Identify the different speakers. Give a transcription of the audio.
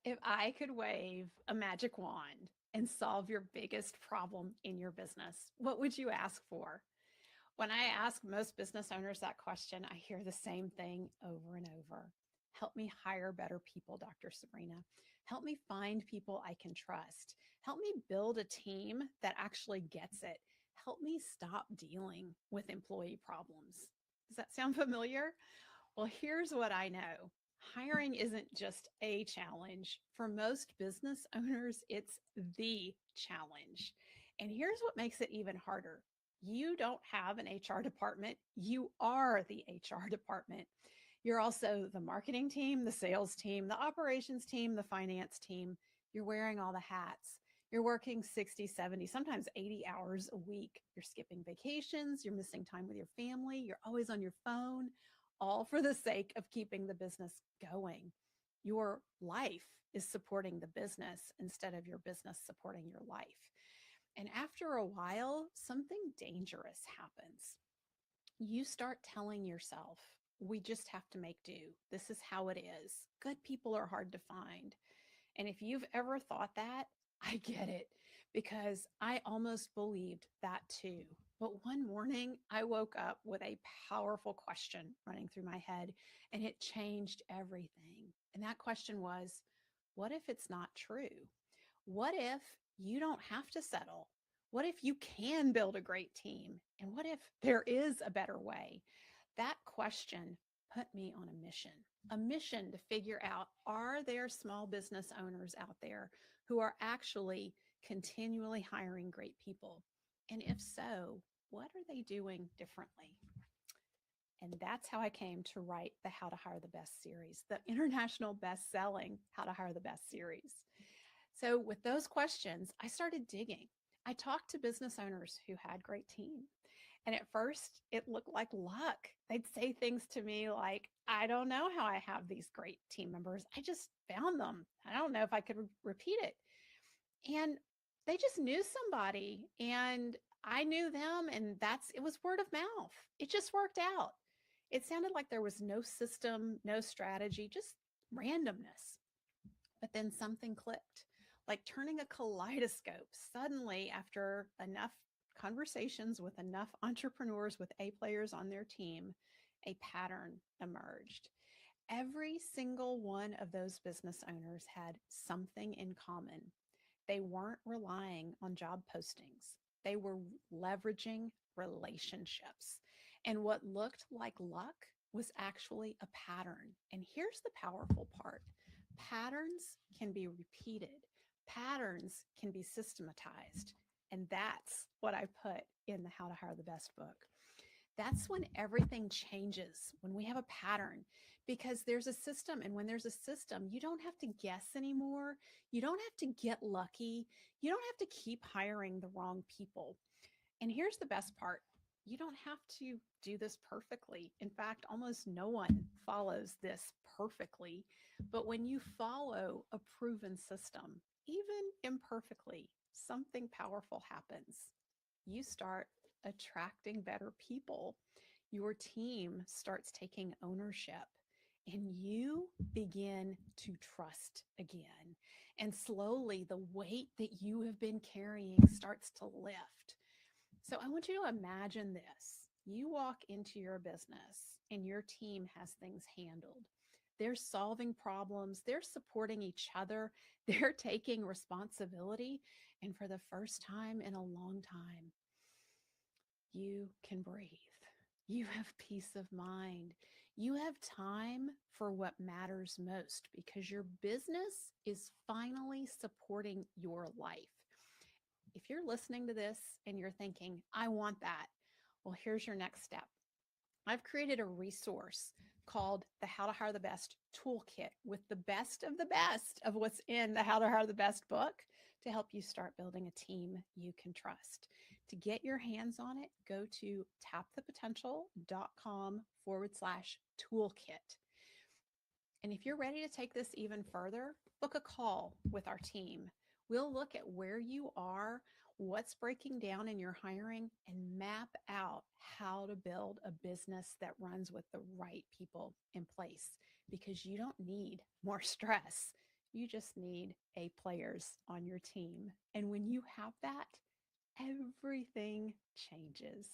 Speaker 1: If I could wave a magic wand and solve your biggest problem in your business, what would you ask for? When I ask most business owners that question, I hear the same thing over and over. Help me hire better people, Dr. Sabrina. Help me find people I can trust. Help me build a team that actually gets it. Help me stop dealing with employee problems. Does that sound familiar? Well, here's what I know. Hiring isn't just a challenge. For most business owners, it's the challenge. And here's what makes it even harder. You don't have an HR department. You are the HR department. You're also the marketing team, the sales team, the operations team, the finance team. You're wearing all the hats. You're working 60, 70, sometimes 80 hours a week. You're skipping vacations. You're missing time with your family. You're always on your phone, all for the sake of keeping the business going. Your life is supporting the business instead of your business supporting your life. And after a while, something dangerous happens. You start telling yourself, we just have to make do. This is how it is. Good people are hard to find. And if you've ever thought that, I get it because I almost believed that too. But one morning, I woke up with a powerful question running through my head, and it changed everything. And that question was, what if it's not true? What if you don't have to settle? What if you can build a great team? And what if there is a better way? That question put me on a mission to figure out, are there small business owners out there who are actually continually hiring great people? And if so, what are they doing differently? And that's how I came to write the How to Hire the Best series, the international best-selling How to Hire the Best series. So, with those questions, I started digging. I talked to business owners who had great teams. And at first, it looked like luck. They'd say things to me like, I don't know how I have these great team members. I just found them. I don't know if I could repeat it. And they just knew somebody and I knew them. And it was word of mouth. It just worked out. It sounded like there was no system, no strategy, just randomness. But then something clicked, like turning a kaleidoscope. Suddenly, after enough conversations with enough entrepreneurs with A players on their team, a pattern emerged. Every single one of those business owners had something in common. They weren't relying on job postings, they were leveraging relationships. And what looked like luck was actually a pattern. And here's the powerful part: patterns can be repeated, patterns can be systematized. And that's what I put in the How to Hire the Best book. That's when everything changes, when we have a pattern, because there's a system. And when there's a system, you don't have to guess anymore. You don't have to get lucky. You don't have to keep hiring the wrong people. And here's the best part: you don't have to do this perfectly. In fact, almost no one follows this perfectly. But when you follow a proven system, even imperfectly, something powerful happens. You start attracting better people. Your team starts taking ownership and you begin to trust again. And slowly, the weight that you have been carrying starts to lift. So I want you to imagine this. You walk into your business and your team has things handled. They're solving problems, they're supporting each other, they're taking responsibility. And for the first time in a long time, you can breathe. You have peace of mind. You have time for what matters most because your business is finally supporting your life. If you're listening to this and you're thinking, I want that, well, here's your next step. I've created a resource called the How to Hire the Best Toolkit with the best of what's in the How to Hire the Best book to help you start building a team you can trust. To get your hands on it, go to tapthepotential.com/toolkit. And if you're ready to take this even further, book a call with our team. We'll look at where you are, what's breaking down in your hiring, and map out how to build a business that runs with the right people in place because you don't need more stress. You just need A players on your team. And when you have that, everything changes.